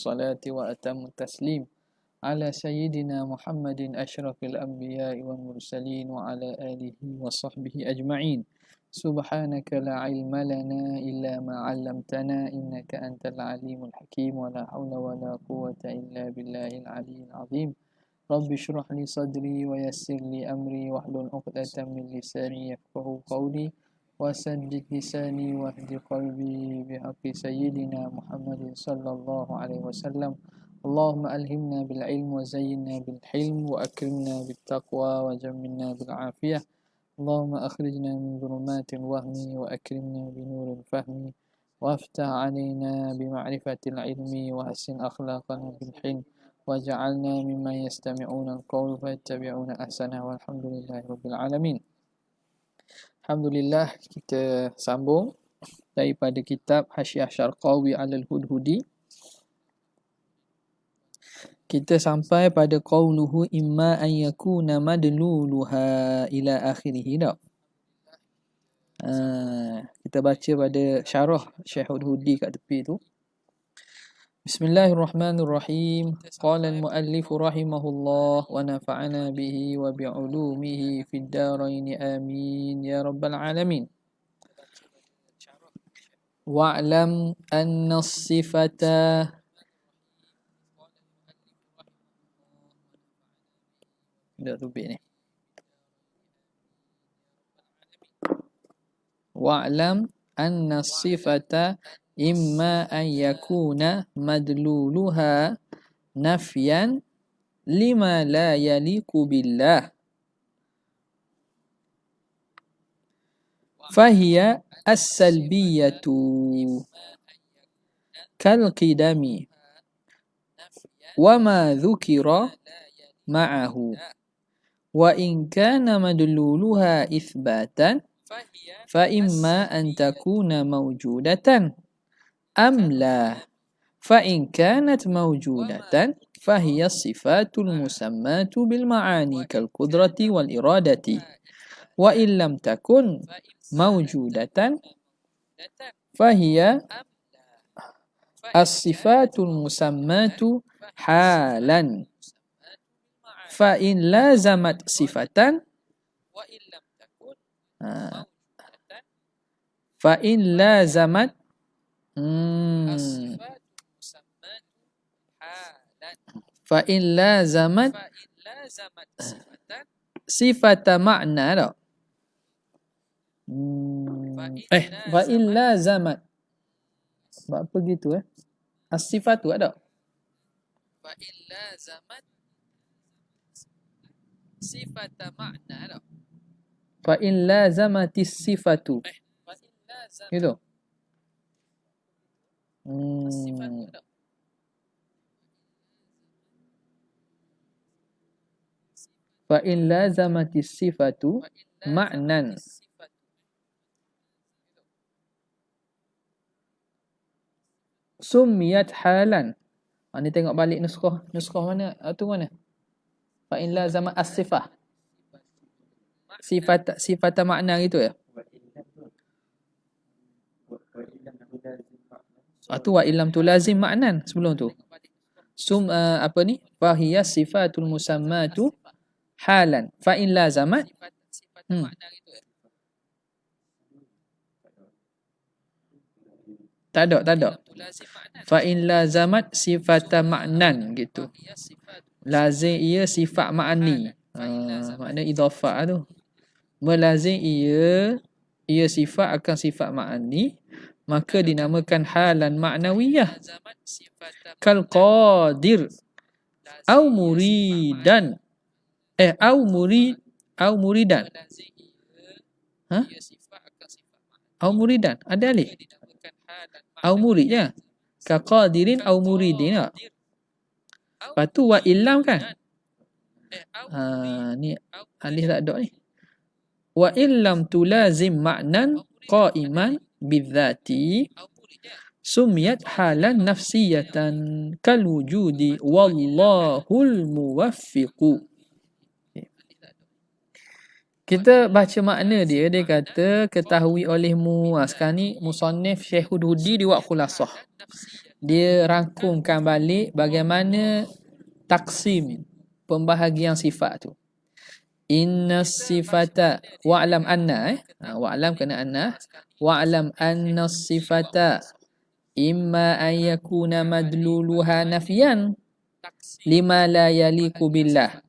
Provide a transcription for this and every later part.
الصلاة وأتم التسليم على سيدنا محمد أشرف الأنبياء والمرسلين وعلى آله وصحبه أجمعين. سبحانك لا علم لنا إلا ما علمتنا إنك أنت العليم الحكيم ولا حول ولا قوة إلا بالله العلي العظيم. رب اشرح لي صدري ويسر لي أمري واحلل عقدة من لساني يفقهوا قولي وسدد لساني واهد قلبي بحق سيدنا محمد صلى الله عليه وسلم. اللهم ألهمنا بالعلم وزينا بالحلم وأكرمنا بالتقوى وجملنا بالعافية. اللهم أخرجنا من ظلمات الوهم وأكرمنا بنور الفهم وافتح علينا بمعرفة العلم وحسن أخلاقنا بالحلم وجعلنا ممن يستمعون القول فيتبعون أحسنه والحمد لله رب العالمين. Alhamdulillah, kita sambung daripada kitab Hasyiah Syarqawi Alal Hudhudi. Kita sampai pada qauluhu imma an yakuna madluluha ila akhirih dak. Kita baca pada syarah Syekh Hudhudi kat tepi tu. Bismillahirrahmanirrahim. Qala al-muallif rahimahullah wa nafa'ana bihi wa bi'ulumihi fid darain amin ya rabbal alamin. Wa'lam anna as-sifata dah tubik ni. Wa'lam anna as-sifata imma an yakuna madluluha nafyan lima la yaliqu billah fahiya as-salbiyatu kal qidami wa ma dhukira ma'ahu wa in kana madluluha ithbatan fa imma an takuna mawjudatan am la fa in kanat mawjudatan fahiya sifatul musammatu bil ma'ani kal qudrati wal iradati wa in lam takun mawjudatan fahiya as-sifatul musammatu halan fa in lazamat sifatan fa in lazamat fa in lazamat sifata ma'na dak. Fa in lazamat apa gitu as-sifatu ada. Fa in lazamat sifata ma'na dak. Fa in lazamatis sifatu gitu. Fa in lazamatis sifatu ma'nan sumiyat halan. Ni tengok balik nuskah mana tu mana? Fa in lazamat as-sifah sifat makna gitu ya. Tu wa illam tulazim ma'nan sebelum tu. Apa ni? Fahiya sifatul musammatu halan. Fa in lazamat Tak ada. Fa in lazamat sifata ma'nan gitu. Lazim ia sifat ma'ni. Makna idhafah tu. Melazim ia sifat akan sifat ma'ni, maka dinamakan halan ma'nawiyah. Kal qadir au muridan au muridan au muridan ada alif au murid ya. Ka qadirin au muridin tak? Lepas tu wa illam kan? Ni alif tak ada ni. Wa illam tulazim ma'nan qa'iman bidzati sumiyat halan nafsiyatan kal wujudi wallahul muwaffiqu. Kita baca makna dia kata ketahui olehmu. Sekarang ni musannif Syekh Hudhudi dia buat khulasah. dia rangkumkan balik bagaimana taksim pembahagian sifat tu. Inna sifata wa'lam anna wa'lam kena anna wa'lam anna sifata imma an yakuna madluluha nafyan lima la yaliku billah.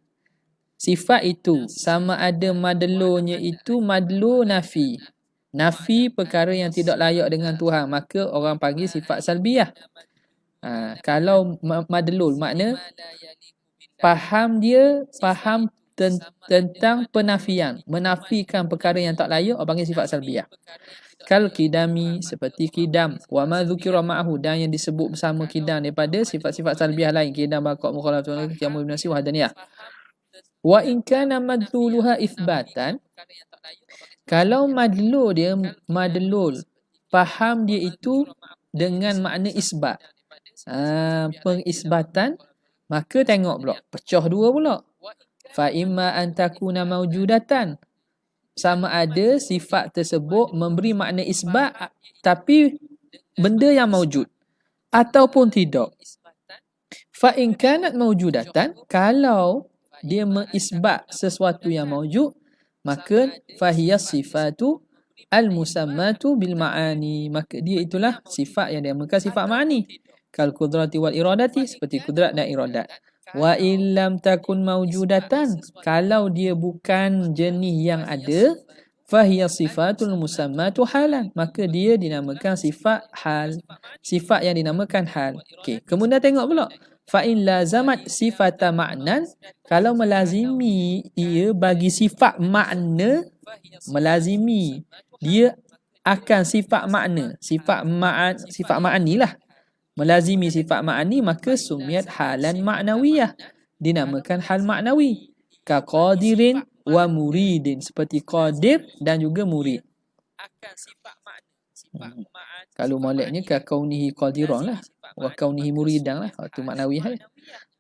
Sifat itu sama ada madlunya itu madlu nafi. Nafi perkara yang tidak layak dengan Tuhan, maka orang panggil sifat salbiyah. Kalau madlul makna faham tentang penafian, menafikan perkara yang tak layak, orang panggil sifat salbiyah. Kal kidami, seperti kidam, wa ma dzukira ma'ahu, dan yang disebut bersama kidam daripada sifat-sifat salbiyah lain, kidam baqaq mukhalafatu qiyamul binasi wa hadaniyah. Wa in kana madluluha itsbatan, kalau madlul faham dia itu dengan makna isbat, pengisbatan, maka tengok pula pecah dua pula. Fa imma an takuna mawjudatan, sama ada sifat tersebut memberi makna isbat tapi benda yang mawjud ataupun tidak. Fa in kanat mawjudatan, kalau dia mengisbat sesuatu yang mawjud, maka fahiyas sifatu al-musammatu bil ma'ani, maka dia itulah sifat yang dinamakan sifat ma'ani. Kal qudrati wal iradati, seperti kudrat dan iradat. Wa illam takun mawjudatan, kalau dia bukan jenis yang ada, fahiyas sifatul musammatu halan, maka dia dinamakan sifat hal, sifat yang dinamakan hal. Okey, kemudian tengok pula fa in lazamat sifata ma'nan, kalau melazimi ia bagi sifat makna, melazimi dia akan sifat makna, sifat ma'ani lah, melazimi sifat ma'ani, maka sumiat halan ma'nawiyah, dinamakan hal maknawi. Ka qadirin wa muridin, seperti qadir dan juga murid. Kalau moleknya ka kaunihi qadiran lah, wa kaunihi muridan lah, itu maknawi lah.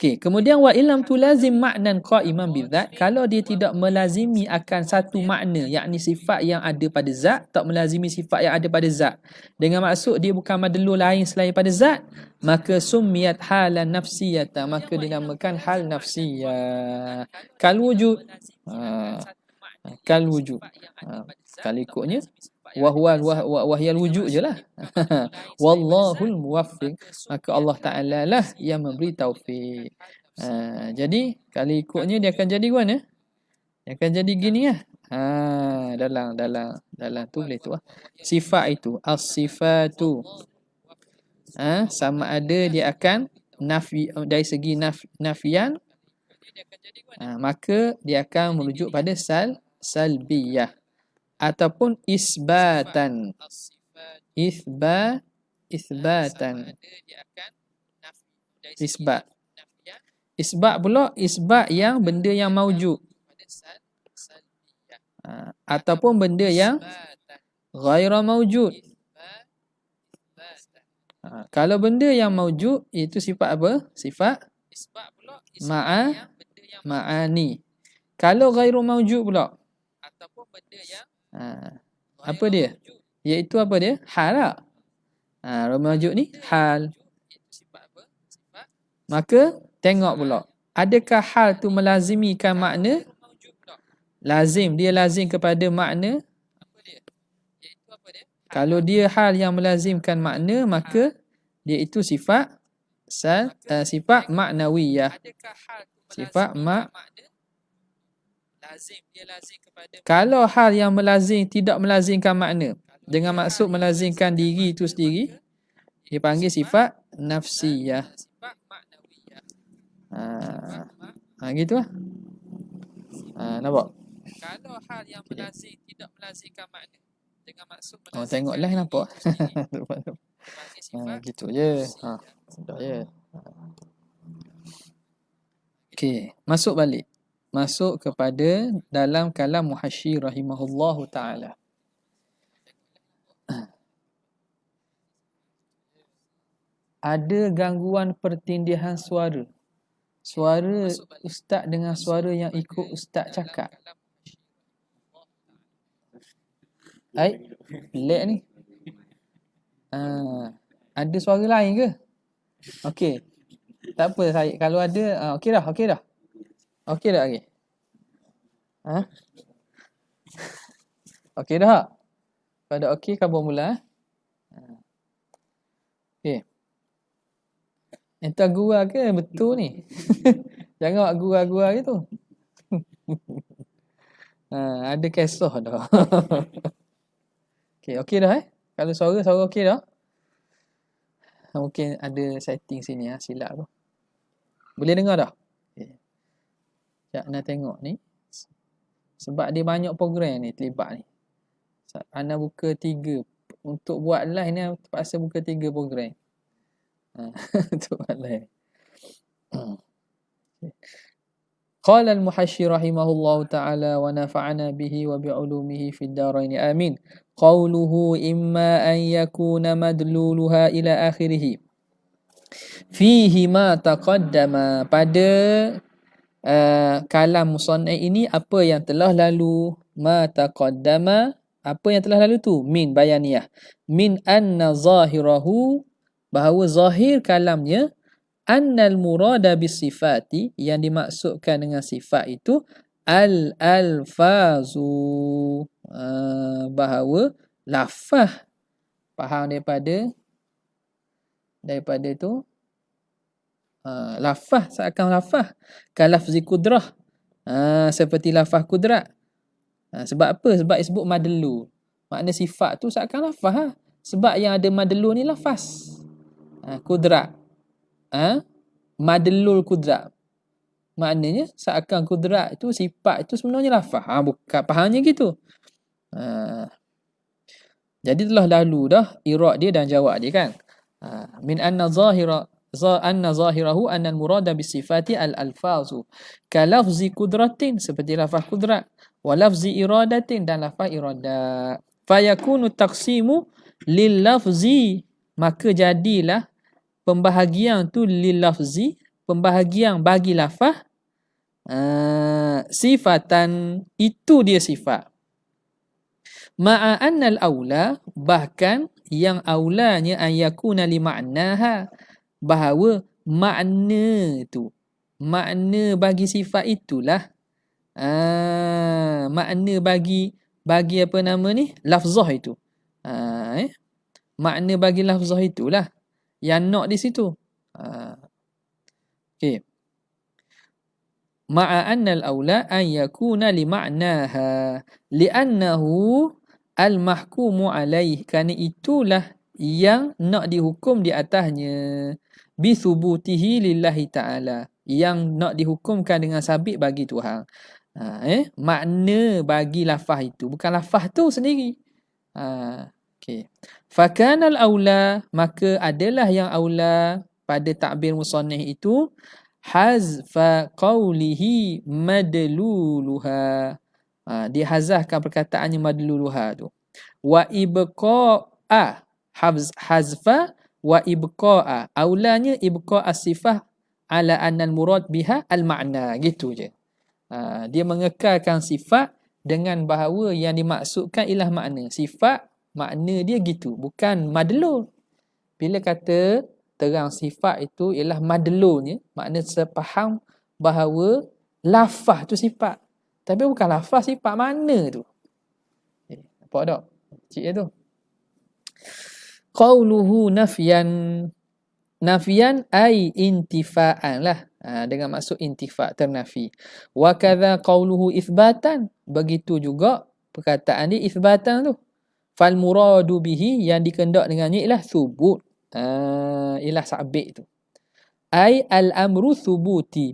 Okey, kemudian wa illam tulazim ma'nan qa'iman bidzat, kalau dia tidak melazimi akan satu makna, yakni sifat yang ada pada zat, tak melazimi sifat yang ada pada zat, dengan maksud dia bukan madlul lain selain pada zat, maka summiyat halan nafsiyata, maka dinamakan hal nafsiyah. Kal wujud, kal wujud, kalau ikutnya wahyal wujud je lah. Wallahul muwaffiq, maka Allah Ta'ala lah yang memberi taufik. Jadi kalau ikutnya dia akan jadi mana? Dia akan jadi gini lah. Dalam tu boleh tu lah. Sifat itu, as-sifatu, sama ada dia akan nafi, dari segi nafian, maka dia akan merujuk pada salbiyah, ataupun isbatan, isbat, isbat pula isbat yang benda yang maujud, ataupun benda yang ghaira maujud. Kalau benda yang maujud itu sifat apa? Sifat ma'ani. Kalau ghairu maujud pula, apa dia? Iaitu apa dia? Hal lah. Maujud ni hal. Maka tengok pula, adakah hal tu melazimikan makna? Lazim, dia lazim kepada makna. Kalau dia hal yang melazimkan makna, maka dia itu sifat sifat maknawiyah. Sifat Kalau hal yang melazim tidak melazimkan makna, dengan maksud melazimkan diri itu sendiri, dipanggil sifat nafsiyah. Gitu lah. Nampak? Kalau hal yang melazim tidak melazimkan makna, dengan maksud melazimkan, tengoklah nampak. Gitu je. Sudah je. Okey, masuk balik. Masuk kepada dalam kalam Muhashyi rahimahullahu ta'ala. Ada gangguan pertindihan suara. Suara ustaz dengan suara yang ikut ustaz cakap. Pelik ni. Ada suara lain ke? Okey. Tak apa saya kalau ada okey dah. Okey dah lagi. Ha? Okey dah. Pada okey kabur mula. Okey. Entah gua ke betul ni. Jangan buat gua-gua gitu. Ada kisah dah. Okey dah Kalau suara okey dah. Mungkin ada setting sini silap tu. Boleh dengar dah? Okay. Sekejap nak tengok ni. Sebab dia banyak program ni terlibat ni. Ana buka 3. Untuk buat live ni terpaksa buka 3 program. Untuk buat live. Qala al-Muhashshir rahimahullahu ta'ala wa nafa'ana bihi wa bi'ulumihi fid darain amin. Qawluhu imma an yakuna madluluha ila akhirih. Fihi ma taqaddama, pada kalam musannif ini apa yang telah lalu, ma taqaddama, apa yang telah lalu tu, min bayaniyah, min anna zahirahu, bahawa zahir kalamnya, annal murada bisifati, yang dimaksudkan dengan sifat itu al-alfazu, bahawa lafaz, faham daripada tu lafaz, seakan lafaz kalafzi kudrah, seperti lafaz kudrat. Sebab apa? Sebab disebut madlu, makna sifat tu seakan lafaz sebab yang ada madlu ni lafaz. Kudrat, madlul kudrat, maknanya seakan kudrat itu, sifat itu sebenarnya lafaz. Bukan fahamnya gitu. Jadi telah lalu dah irad dia dan jawab dia kan. Min anna zahirahu anna al-murada bisifati al-alfazu ka lafzi kudratin, seperti lafaz kudrat, wa lafzi iradatin, dan lafaz iradat. Fayakunu taqsimu lil lafzi, maka jadilah pembahagian tu lil lafzi, pembahagian bagi lafaz, sifatan, itu dia sifat. Ma'a annal aula, bahkan yang aulanya an yakuna li ma'naha, bahawa makna tu, makna bagi sifat itulah, makna bagi apa nama ni, lafzah itu, makna bagi lafzah itulah yang nak di situ. Okey. Ma'a annal aula an yakuna li ma'naha li'annahu al-mahkumu alaih, kerana itulah yang nak dihukum di atasnya, bi thubutihi lillahi ta'ala, yang nak dihukumkan dengan sabit bagi Tuhan. Makna bagi lafaz itu, bukan lafaz tu sendiri. Okey. Fakanal aula, maka adalah yang aula pada takbir musannif itu hazfa qawlihi madluluha, dihazahkan perkataannya madluluha tu, wa ibqa'a, hazfa wa ibqa'a, aulanya ibqa'a sifah ala annal murad biha al-ma'na, gitu je. Dia mengekalkan sifat dengan bahawa yang dimaksudkan ialah makna. Sifat makna dia gitu, bukan madlul. Bila kata terang sifat itu ialah madlulnya, makna sepaham bahawa lafaz tu sifat, tapi bukan lafaz sifat mana tu. Nampak tak? Cik dia tu. Qauluhu nafyan, nafyan ay intifa'an lah, dengan maksud intifa', ternafi. Wa kadza qauluhu itsbatan, begitu juga perkataan dia itsbatan tu. Fal muradu bihi, yang dikendak dengannya ialah thubut, ialah sabit tu. Ay al-amru thubuti,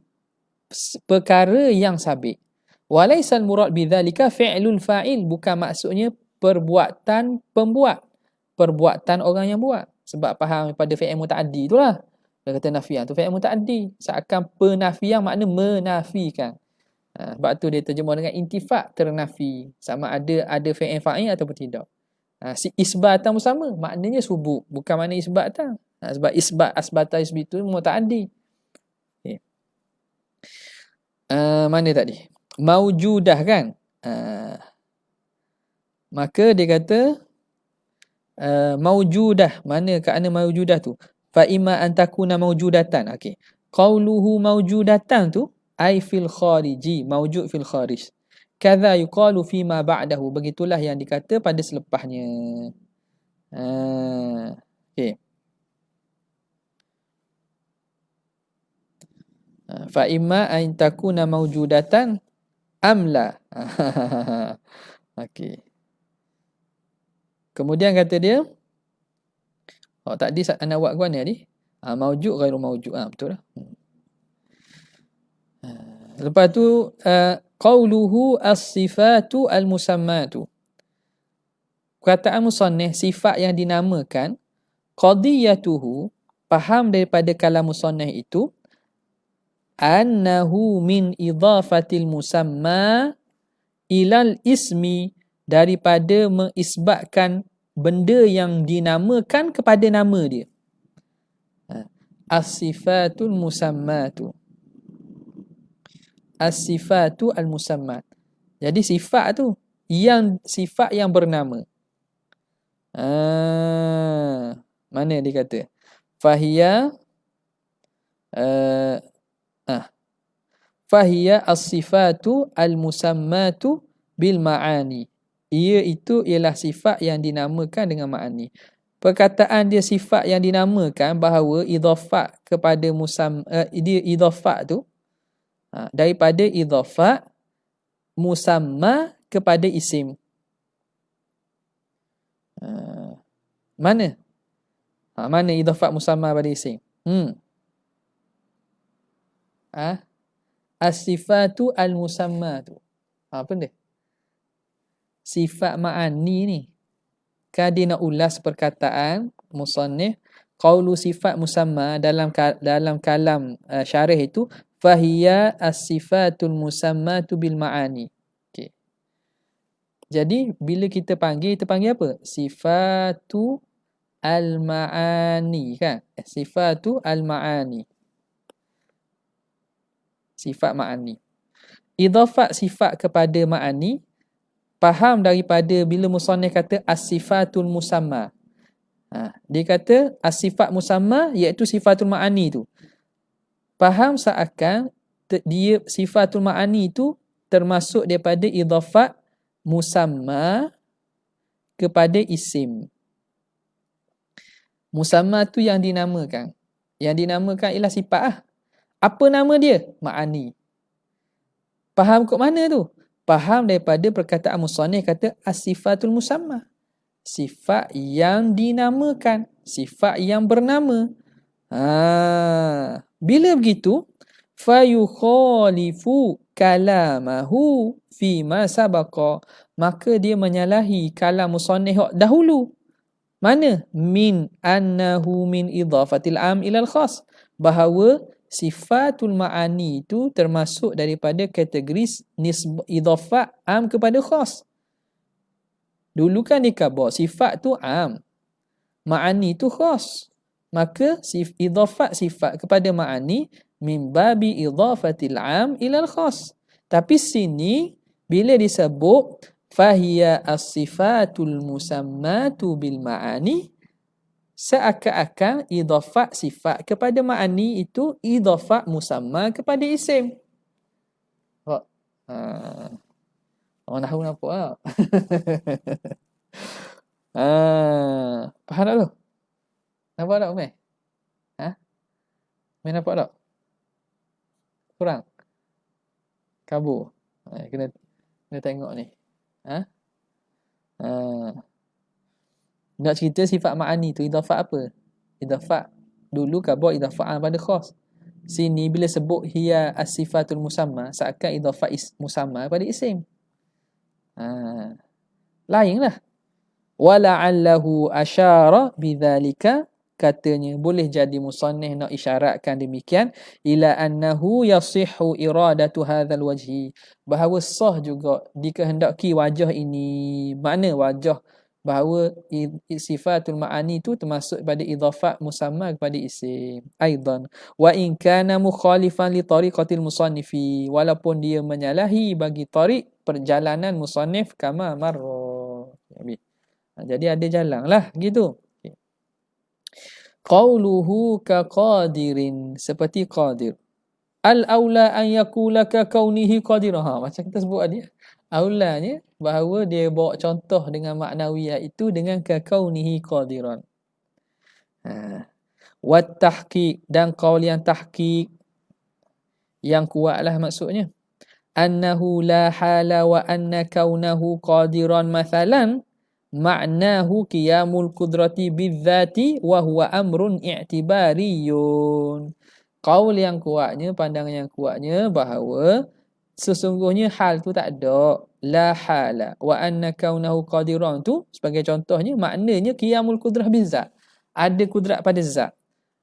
perkara yang sabit. Walaisal murad bidzalika fi'lul fa'il, bukan maksudnya perbuatan pembuat, perbuatan orang yang buat. Sebab faham pada fi'il muta'addi itulah. Dia kata nafian tu fi'il muta'addi, seakan penafian makna menafikan. Sebab tu dia terjemah dengan intifa', ternafi, sama ada fi'il fa'il ataupun tidak. Si isbatan sama, maknanya subut, bukan makna isbatan. Sebab isbat, asbata isbitu muta'addi. Okay. Mana tadi? Maujudah kan? Maka dia kata maujudah, mana kerana maujudah tu fa imma an takuna mawjudatan. Okey. Qauluhu mawjudatan tu ai fil khariji, mawjud fil kharij. Kadza yuqalu fi ma ba'dahu. Begitulah yang dikata pada selepasnya. Okey. Fa imma an takuna mawjudatan amla. Okey. Kemudian kata dia, tadi anak buat ke mana tadi? Mawjud ghairu mawjud. Betul lah. Lepas tu qauluhu as-sifatu al-musammatu. Perkataan musannif sifat yang dinamakan, qadiyatuhu, faham daripada kalam musannif itu, annahu min idhafatil musamma ilal ismi, daripada mengisbatkan benda yang dinamakan kepada nama dia. As-sifatul musammatu. As-sifatu al-musammat. Jadi sifat tu sifat yang bernama. Mana dia kata? Fahiya fahiya as-sifatu al-musammatu bil ma'ani. Itu ialah sifat yang dinamakan dengan ma'ani. Perkataan dia sifat yang dinamakan, bahawa idhafat kepada dia idhafat tu daripada idhafat musamma kepada isim. Mana? Mana idhafat musamma pada isim? As-sifatu al-musamma tu. Apa dia? Sifat ma'ani ni. Kan dia nak ulas perkataan musannif, qaulu sifat musamma dalam kalam syarih itu, fahiya as-sifatul musammatu bil ma'ani. Okey. Jadi bila kita panggil apa? Sifatu al-ma'ani kan? Sifatu al-ma'ani. Sifat ma'ani. Idhafat sifat kepada ma'ani, faham daripada bila musannif kata as-sifatul musamma. Dia kata as-sifat musamma iaitu sifatul ma'ani tu. Faham seakan dia sifatul ma'ani tu termasuk daripada idhafat musamma kepada isim. Musamma tu yang dinamakan. Yang dinamakan ialah sifat lah. Apa nama dia? Ma'ani. Faham kat mana tu? Faham daripada perkataan musannif kata as-sifatul musamma. Sifat yang dinamakan. Sifat yang bernama. Bila begitu, fayukhalifu kalamahu fima sabaqa. Maka dia menyalahi kalam musannif dahulu. Mana? Min annahu min idhafatil am ilal khas. Bahawa sifatul ma'ani itu termasuk daripada kategori idhafat am kepada khas. Dulu kan dikhabar sifat tu am, ma'ani tu khas. Maka idhafat sifat kepada ma'ani min babi idhafatil am ilal khas. Tapi sini bila disebut fahiya as-sifatul musammatu bil ma'ani, seakan-akan idhafat sifat kepada ma'ani itu idhafat musamma kepada isim. Orang tahu nampak tak? Faham tak tu? Nampak tak Umay? Umay nampak tak? Kurang? Kabur? Kena tengok ni. Nak cerita sifat ma'ani tu idhafat apa? Idhafat dulu khabar idhafat pada khas. Sini bila sebut hiya as-sifatul musamma, seakan idhafat musamma pada isim. Lainlah. Wala'allahu asyara bidzalika, katanya boleh jadi musannif nak isyaratkan demikian, ila annahu yasihhu iradatu hadzal wajhi, bahawa sah juga dikehendaki wajah ini. Makna wajah bahawa sifatul ma'ani itu termasuk pada idhafat musamma kepada isim. Aidan wa in kana mukhalifan li tariqatil musannifi, walaupun dia menyalahi bagi tariq perjalanan musannif kama marra. Jadi ada jalan lah gitu. Qauluhu ka qadirin, seperti qadir. Al-aula an yakula ka kaunihi qadiran. Macam kita sebut tadi. Aulanya bahawa dia bawa contoh dengan maknawiyah itu dengan ka kaunihi qadiran. Wat tahqiq, dan qaul yang tahqiq yang kuatlah maksudnya. Annahu la hala wa anna kaunahu qadiran mathalan ma'nahu qiyamul qudrati bidzati wa huwa amrun i'tibariyun. Qaul yang kuatnya, pandangan yang kuatnya bahawa sesungguhnya hal tu tak ada. La hala wa anna kaunahu qadiran tu sebagai contohnya maknanya qiyamul qudrah bizzat. Ada kudrat pada zat.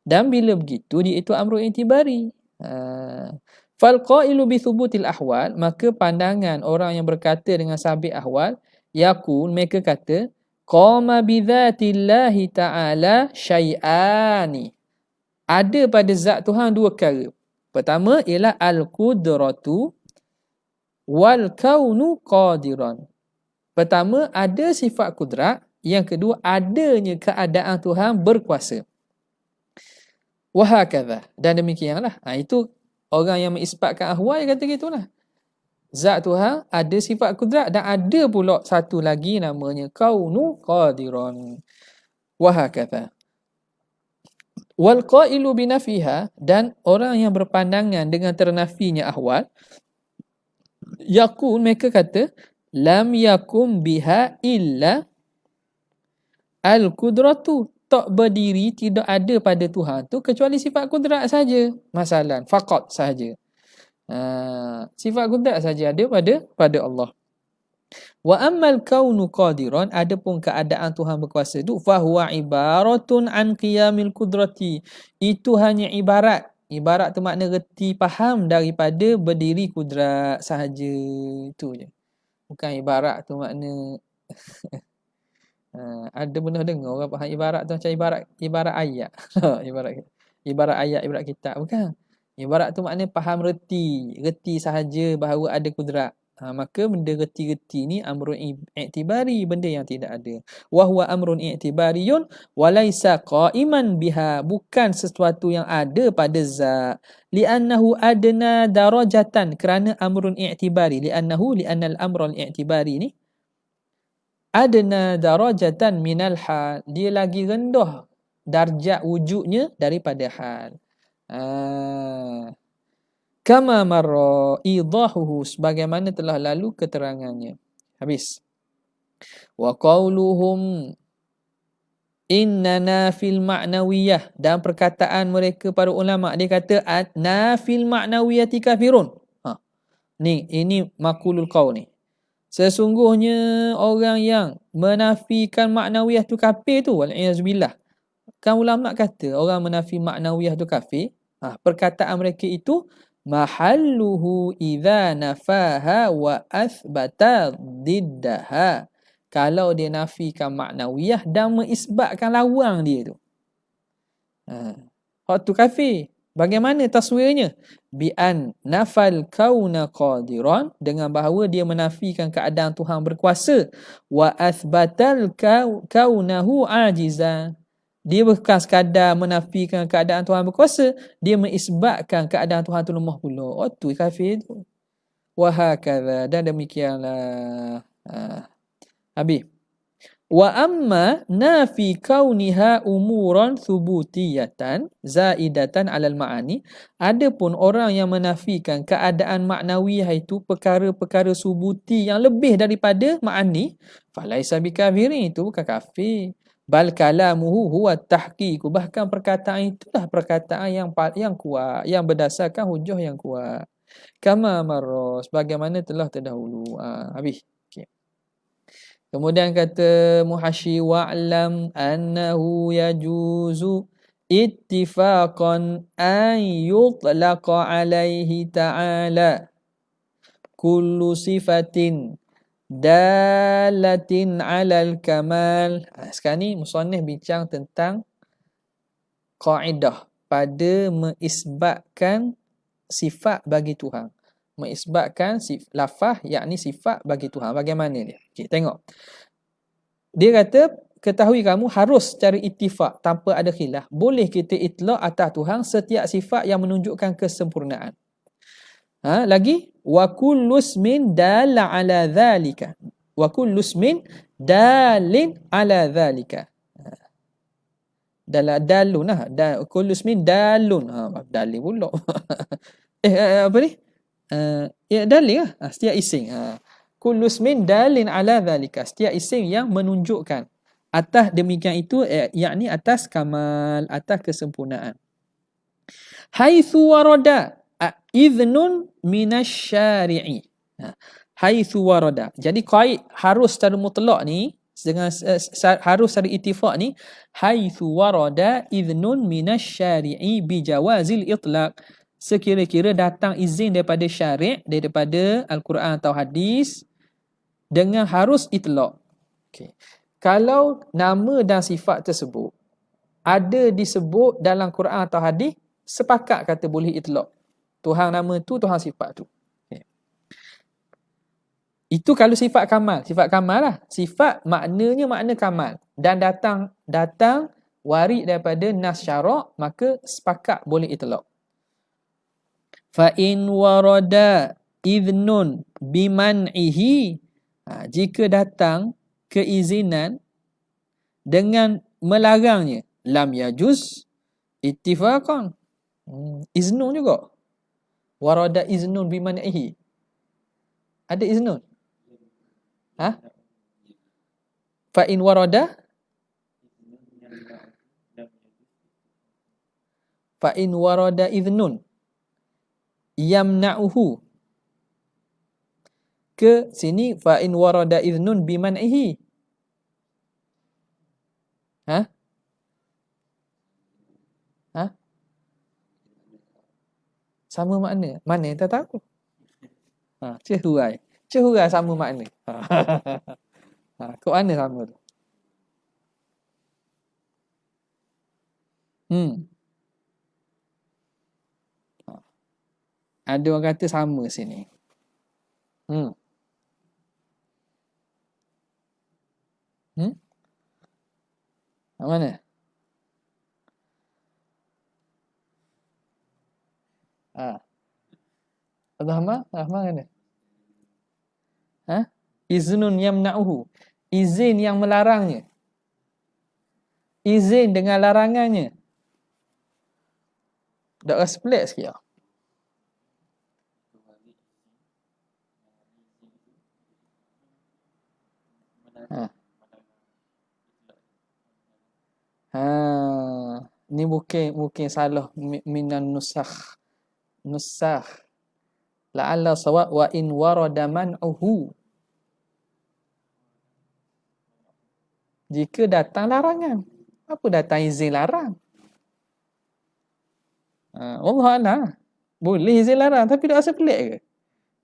Dan bila begitu dia itu amrun i'tibari. Fal qailu bi thubutil ahwal, maka pandangan orang yang berkata dengan sabit ahwal, yakun, mereka kata qama bi dzatillahi ta'ala syai'ani. Ada pada zat Tuhan dua perkara. Pertama ialah al-qudratu wal kaunu qadiran. Pertama ada sifat kudrat, yang kedua adanya keadaan Tuhan berkuasa. Wa hakadha, dan demikianlah. Itu orang yang mengisbatkan ahwal yang kata gitulah. Zat Tuhan ada sifat kudrat dan ada pula satu lagi namanya kaunu qadiran. Wa hakadha. Wal qailu binafiha, dan orang yang berpandangan dengan ternafinya ahwal, yakun, mereka kata lam yakum biha illa al-qudratu, tak berdiri, tidak ada pada Tuhan tu kecuali sifat kudrat saja. Masalah faqat saja. Sifat kudrat saja ada pada Allah. Wa ammal kaunu qadiran, adapun keadaan Tuhan berkuasa tu, fa huwa ibaratun an qiyamil qudrati, itu hanya ibarat tu makna reti, faham daripada berdiri kudrat sahaja, itu je. Bukan ibarat tu makna ada pernah dengar orang faham ibarat tu macam ibarat ayat. ibarat ayat, ibarat kitab, bukan. Ibarat tu makna faham reti sahaja bahawa ada kudrat. Maka benda reti-reti ni amrun i'tibari, benda yang tidak ada. Wa huwa amrun i'tibariyun wa laisa qa'iman biha, bukan sesuatu yang ada pada zat. Li'annahu adna darajatan, kerana amrun i'tibari, li'annal amrul i'tibari ni adna darajatan minal hal, dia lagi rendah darjat wujudnya daripada hal. Kama marra idahuhu, sebagaimana telah lalu keterangannya. Habis. Wa qauluhum innana fil ma'nawiyah, dan perkataan mereka para ulama, dia kata nafil ma'nawiyati kafirun. Ini maqulul qaul ni. Sesungguhnya orang yang menafikan maknawiyah tu kafir tu, wal-iyazbillah. Kan ulama kata orang menafi maknawiyah tu kafir. Perkataan mereka itu mahalluhu idza nafaha wa athbata diddaha, kalau dia nafikan maknawiyah dan mengisbatkan lawan dia tu. Hak tu kafir. Bagaimana taswirnya? Bi'an nafal kauna qadiran, dengan bahawa dia menafikan keadaan Tuhan berkuasa, wa athbatal kaunahu ajizan, dia bukan sekadar menafikan keadaan Tuhan berkuasa, dia mengisbatkan keadaan Tuhan tu lemah pula. Tu kafir tu. Wa hakadha, dan demikianlah. Habis. Wa amma nafi kauniha umuran thubutiyatan zaidatan alal ma'ani, adapun orang yang menafikan keadaan maknawiyah itu perkara-perkara subuti yang lebih daripada ma'ani, falaisa bikafirin, itu bukan kafir. Bal kalamuhu huwa tahqiq, bahkan perkataan itulah perkataan yang kuat, yang berdasarkan hujah yang kuat. Kama marra, bagaimana telah terdahulu. Habis. Kemudian kata muhasyi, wa'lam annahu yajuzu ittifaqan an yutlaqa alaihi ta'ala kullu sifatin dalatin alal kamal. Sekarang ni musannif bincang tentang kaedah pada mengisbatkan sifat bagi Tuhan. Mengisbatkan lafaz, yakni sifat bagi Tuhan. Bagaimana dia? Tengok. Dia kata ketahui kamu harus cari ittifaq tanpa ada khilaf. Boleh kita itlaq atas Tuhan setiap sifat yang menunjukkan kesempurnaan. Lagi wa kullu ismin dalla ala dhalika. Wa kullu ismin dalin ala dhalika. Dalun kullu ismin dalun. Dalil pula. Apa ni? Ya dalil lah. Setiap isim. Kullu ismin dalin ala dhalika. Setiap isim yang menunjukkan atas demikian itu, yakni atas kamal, atas kesempurnaan. Haitsu warada idhnun minasyari'i. Haitsu warada. Jadi qaid harus secara mutlak ni, dengan harus secara ittifaq ni, haitsu warada idhnun minasyari'i bijawazil itlaq. Sekira-kira datang izin daripada syari', daripada Al-Quran atau hadis dengan harus itlaq. Okay. Kalau nama dan sifat tersebut ada disebut dalam Quran atau hadis, sepakat kata boleh itlaq. Tuhan nama tu, Tuhan sifat tu. Okay. Itu kalau sifat kamal. Sifat kamal lah. Sifat maknanya makna kamal. Dan datang warid daripada nas syarak, maka sepakat boleh itlaq. Fa in warada idhnun biman'ihi. Jika datang keizinan dengan melarangnya, lam yajuz ittifaqan. Iznun juga. Warada iznun biman'ihi. Ada iznun? Fa in warada idhnun yamna'uhu. Ke sini fa in warada idhnun biman'ihi. Sama makna. Mana tak tahu. Cehurai sama makna. Kok mana sama tu? Ada orang kata sama sini. Mana? Rahmah mana? Iznun yamna'uhu. Izin yang melarangnya. Izin dengan larangannya. Tak rasa pelik sikit lah. Ni mungkin salah minan nusakh. La'alla sawab wa in warada man'uhu. Jika datang larangan. Apa datang izin larang? Allah Allah. Boleh izin larang tapi tak rasa pelik ke?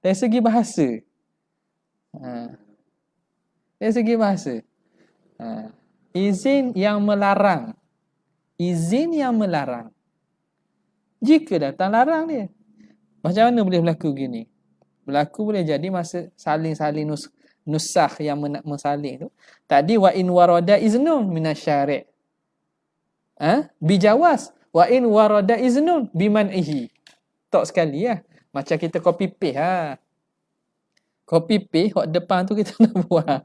Dari segi bahasa. Dari segi bahasa. Izin yang melarang. Izin yang melarang. Jika datang larang dia. Macam mana boleh berlaku gini? Berlaku boleh jadi masa saling nusakh yang mensalin tu. Tadi wa in warada iznun minasyari'. Bijawaz. Wa in warada iznun biman'ihi. Tak sekali lah. Macam kita copy paste. Copy paste, hak depan tu kita nak buat.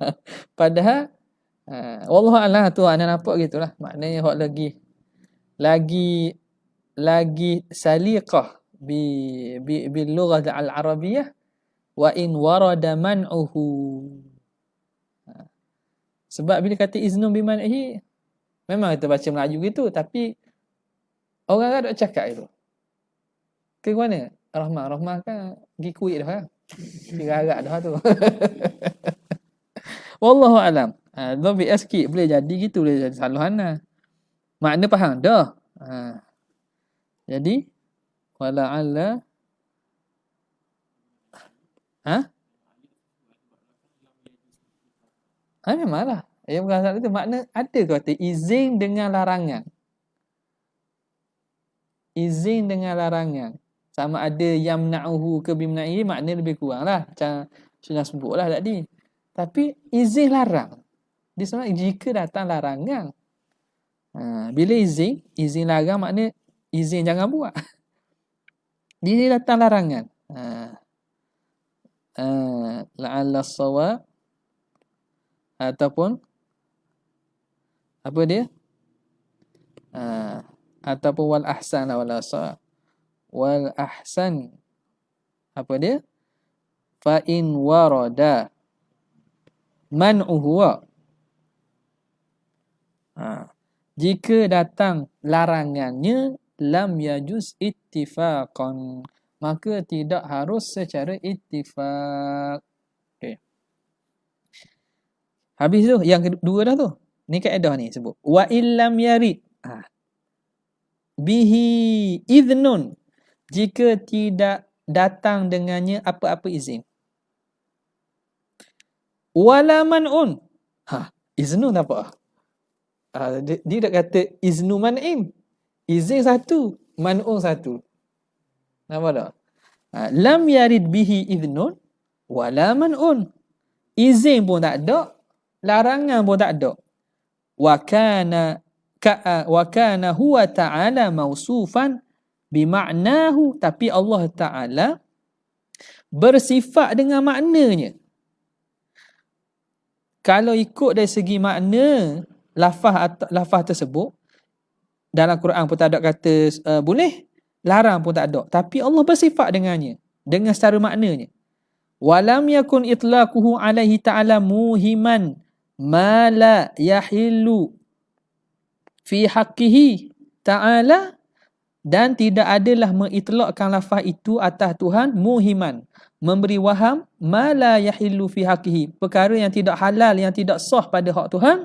Padahal, wallahualam tu anda nampak gitulah. Maknanya hak lagi saliqah bil lughah al-arabiyyah wa in warada man'uhu. Sebab bila kata iznun biman'ihi, memang kita baca Melayu gitu, tapi orang kan tak cakap itu. Ke mana? Rahmah kan pergi Kuwait dah kan. Kira-kira dah tu. Wallahualam. Dhabi sikit boleh jadi gitu, boleh jadi saluhana. Makna faham dah. Jadi wala'alla memanglah. Yang bukan salah itu makna ada kata izin dengan larangan. Izin dengan larangan. Sama ada yamna'uhu ke bimna'i, makna lebih kurang lah. Macam sudah sebut lah tadi. Tapi izin larang. Dia sebenarnya jika datang larangan. Bila izin larang makna izin jangan buat. Dia datang larangan. La'alla as-sawab ataupun apa dia? Ataupun wal ahsan wal ahsan apa dia? Fa in warada man'uhu jika datang larangannya lam yajuz ittifaqan, maka tidak harus secara ittifaq. Okey. Habis tu yang kedua dah tu. Ni kaedah ni sebut. Wa illam yarid. Bihi idhnun. Jika tidak datang dengannya apa-apa izin. Wala man'un. Iznun apa? Dia tak kata iznu man'in. Izin satu, man'un satu. Nampak tak? Lam yarid bihi idhnun wala man'un. Izin pun tak ada, larangan pun tak ada. Wa kana huwa ta'ala mausufan bima'nahu, tapi Allah Ta'ala bersifat dengan maknanya. Kalau ikut dari segi makna lafaz tersebut, dalam Quran pun tak ada kata boleh, larang pun tak ada, tapi Allah bersifat dengannya dengan secara maknanya. Walam yakun itlaquhu alaihi ta'ala muhiman ma la yahillu fi haqqihi ta'ala, dan tidak adalah mengitlaqkan lafaz itu atas Tuhan muhiman, memberi waham ma la yahillu fi haqqihi, perkara yang tidak halal, yang tidak sah pada hak Tuhan,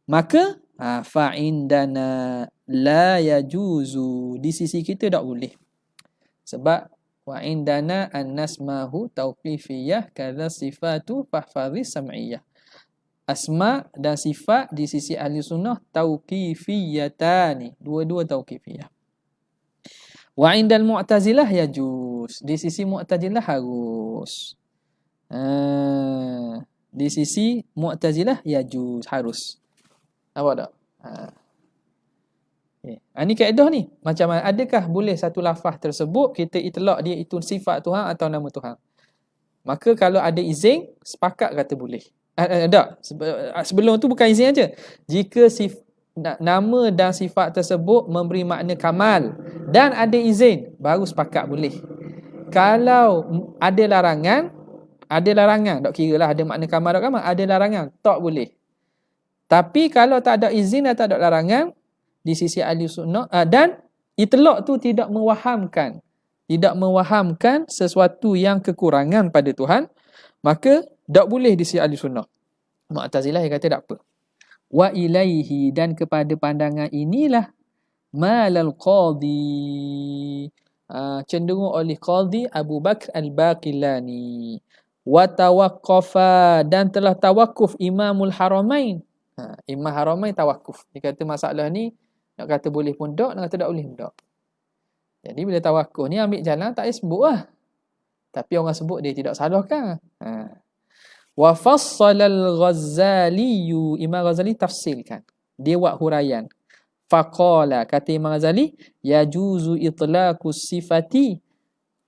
maka fa indana la yajuzu, di sisi kita tak boleh. Sebab wa indana an-nasmahu tauqifiyah kadza sifatu fahfazi sam'iyah. Asma dan sifat di sisi ahli sunnah tauqifiyatani, dua-dua tauqifiyah. Wa indal mu'tazilah yajuz, di sisi mu'tazilah harus. Di sisi mu'tazilah yajuz, harus. Nampak tak? Ini kaedah ni. Macam mana? Adakah boleh satu lafaz tersebut kita itlaq dia itu sifat Tuhan atau nama Tuhan? Maka kalau ada izin, sepakat kata boleh. Tak. Sebelum tu bukan izin aja. Jika nama dan sifat tersebut memberi makna kamal dan ada izin, baru sepakat boleh. Kalau ada larangan, tak kira lah ada makna kamal atau kamal, ada larangan, tak boleh. Tapi kalau tak ada izin dan tak ada larangan di sisi ahli sunnah, dan itlaq tu tidak mewahamkan sesuatu yang kekurangan pada Tuhan, maka tak boleh di sisi ahli sunnah. Mu'tazilah yang kata tak apa. Wa ilaihi, dan kepada pandangan inilah malal qadhi, cenderung oleh qadhi Abu Bakr al-Baqillani, wa tawaqqafa, dan telah tawakuf Imamul Haramain. Imam Haramain tawakuf. Dia kata masalah ni nak kata boleh pun tak, nak kata tak boleh pun tak. Jadi bila tawakuf ni ambil jalan tak payah sebut lah. Tapi orang sebut dia tidak salahkan. Wa fassala al-Ghazali, Imam Ghazali tafsirkan. Dia buat huraian. Faqala, kata Imam Ghazali, yajuzu itlaqus sifati.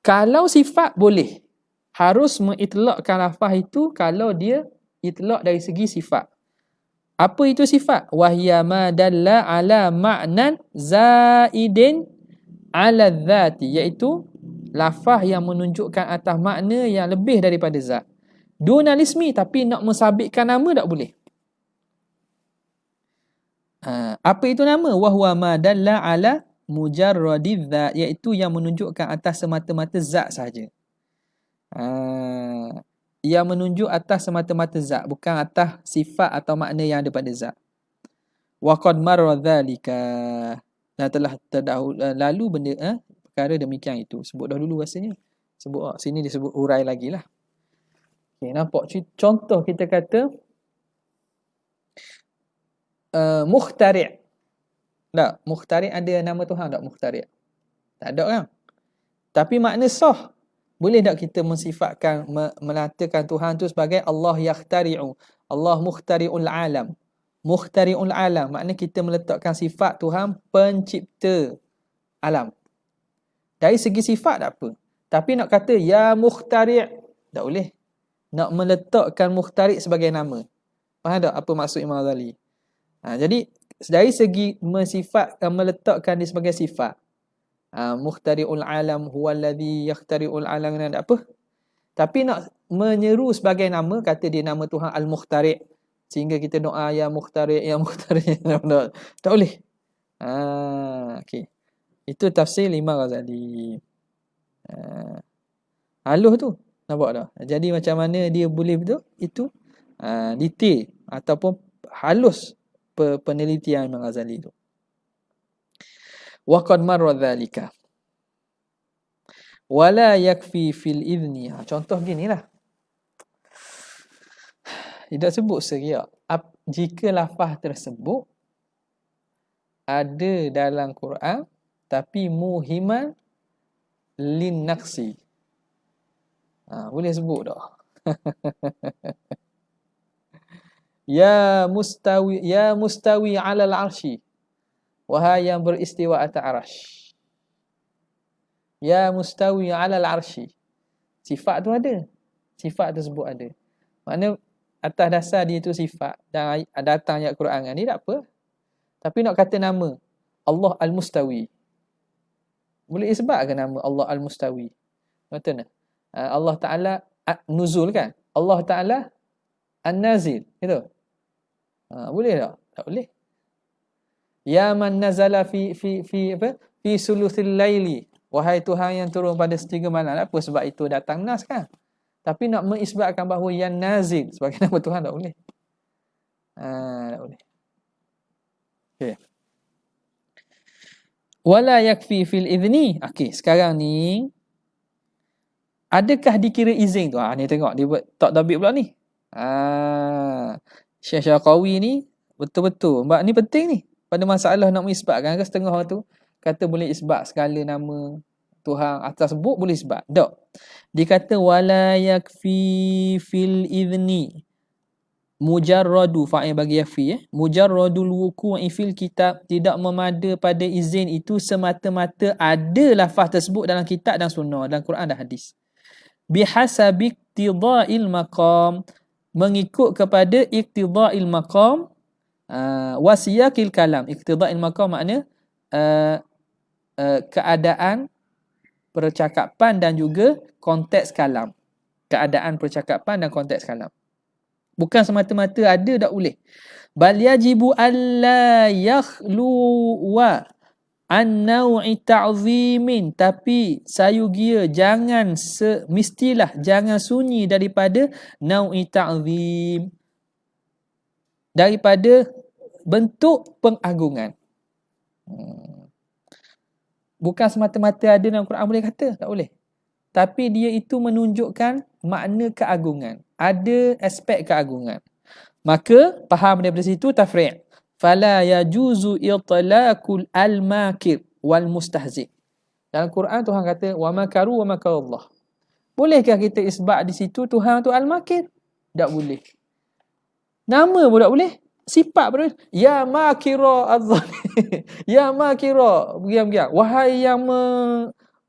Kalau sifat boleh, harus mengitlaqkan lafaz itu kalau dia itlaq dari segi sifat. Apa itu sifat? Wahya ma dalla ala ma'nan zaidin ala dzati, iaitu lafaz yang menunjukkan atas makna yang lebih daripada zat. Dunal ismi, tapi nak mensabitkan nama tak boleh. Apa itu nama? Wahwa ma dalla ala mujarradiz zat, iaitu yang menunjukkan atas semata-mata zat sahaja. Yang menunjuk atas semata-mata zat, bukan atas sifat atau makna yang ada pada zat. Wa qad marra dzalika, dan telah lalu benda perkara demikian itu. Sebut dahulu rasanya. Sebut sini disebut urai lagi lah. Okay, nampak contoh kita kata mukhtari'. Tak, mukhtari' ada nama Tuhan tak mukhtari'? Tak ada kan? Tapi makna sah. Boleh tak kita mensifatkan, melatakan Tuhan tu sebagai Allah yakhtari'u, Allah mukhtari'ul alam. Mukhtari'ul alam, maknanya kita meletakkan sifat Tuhan pencipta alam. Dari segi sifat tak apa. Tapi nak kata ya mukhtari' tak boleh. Nak meletakkan mukhtari' sebagai nama. Faham tak apa maksud Imam Ghazali? Jadi dari segi meletakkan dia sebagai sifat. Mukhtari'ul alam huwallazi yakhtari'ul alam, tak apa. Tapi nak menyeru sebagai nama, kata dia nama Tuhan Al-Mukhtari', sehingga kita doa ya Mukhtari' ya Mukhtari'. Tak boleh. Okey. Itu tafsir Imam Ghazali. Halus tu. Nampak tak? Jadi macam mana dia boleh betul? Itu detail ataupun halus penelitian Imam Ghazali tu. Wa qad marra dzalika. Wala yakfi fil idzni. Contoh ginilah. Tidak sebut seriak. Jika lafaz tersebut ada dalam Quran tapi muhiman lin naqsi. Boleh sebut tak? Ya mustawi 'alal 'arsy. Wahai yang beristiwa atas arasy. Ya mustawi 'alal 'arsy. Sifat tu ada. Sifat tersebut ada. Maknanya atas dasar dia tu sifat dan datang ayat Quran ni tak apa. Tapi nak kata nama Allah Al-Mustawi. Boleh isbat ke nama Allah Al-Mustawi? Betul tak? Allah Ta'ala nuzul kan? Allah Ta'ala An-Nazil. Gitu. Boleh tak? Tak boleh. Ya man nazala fi sulusil laili. Wahai Tuhan yang turun pada sepertiga malam. Apa sebab itu datang nas kan? Tapi nak mengisbatkan bahawa yang nazil sebagai nama Tuhan tak boleh. Tak boleh. Okey. Wala yakfi fil idzni. Okey, sekarang ni adakah dikira izin tu? Ni tengok dia buat tak tabik pula ni. Syekh Syarqawi ni betul-betul. Sebab ni penting ni. Pada masalah nak mengisbatkan ke setengah tu kata boleh isbat segala nama Tuhan atas sebut boleh isbat. Tak. Dia kata wala yakfi fil idzni mujarradu fa'il bagi yakfi mujarradul wuqu'i fil kitab, tidak memada pada izin itu semata-mata ada lafaz tersebut dalam kitab dan sunnah, dalam Quran dan hadis. Bihasabi iqtida'il maqam, mengikut kepada iqtida'il maqam, wasiyakil kalam. Iqtida'il maqam makna keadaan percakapan dan juga konteks kalam. Keadaan percakapan dan konteks kalam. Bukan semata-mata ada tak boleh. Bal yajibu alla yakhluwa an naw'i ta'zimin, tapi sayugia jangan mestilah jangan sunyi daripada naw'i ta'zim, daripada bentuk pengagungan. Bukan semata-mata ada dalam Quran boleh kata, tak boleh. Tapi dia itu menunjukkan makna keagungan. Ada aspek keagungan. Maka faham daripada situ tafri'. Fala yajuzu itlaqul al-makir wal mustahzi. Dalam Quran Tuhan kata wa makaru wa makarallah. Bolehkah kita isbat di situ Tuhan tu al-makir? Tak boleh. Nama pun tak boleh. Sifat pun boleh. Ya makira az-zalim. Ya makira. Begiang-begiang. Wahai yang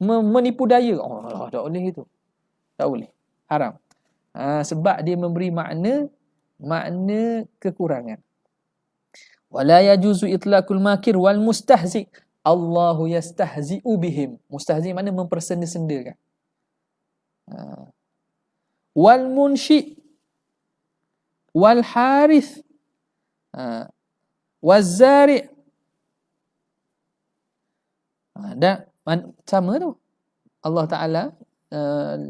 menipu daya. Tak boleh itu. Tak boleh. Haram. Sebab dia memberi makna kekurangan. Wala yajuzu itlaqul makir wal mustahzi. Allahu yastahzi'u bihim. Mustahzi makna mempersenda-sendakan. Wal munshi wal harith waz zari'. Dan sama tu. Allah Ta'ala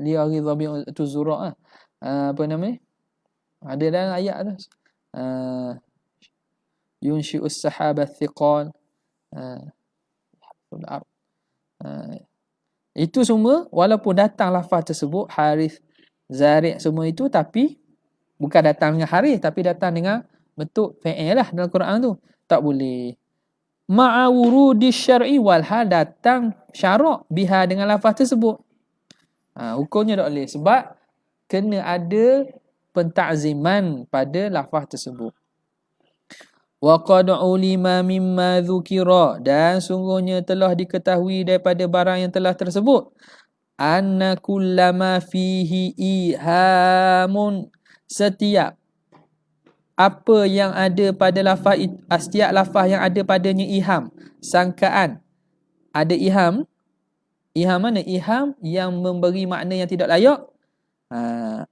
liyaghidha bi'tu zura'. Apa namanya? Ada dalam ayat tu. Yunshi'us sahaba thiqal. Itu semua walaupun datang lafaz tersebut harith, zari' semua itu, tapi bukan datang dengan harith tapi datang dengan bentuk fi'il lah dalam Quran tu. Tak boleh. Ma'a wurudi syar'i wal hal, datang syarak biha dengan lafaz tersebut. Hukumnya tak boleh sebab kena ada pentakziman pada lafaz tersebut. Wa qad ulima mimma dzukira, dan sungguhnya telah diketahui daripada barang yang telah tersebut, anna kullama fihi ihamun, setiap apa yang ada pada lafaz, setiap lafaz yang ada padanya iham, sangkaan, ada iham. Iham mana? Iham yang memberi makna yang tidak layak.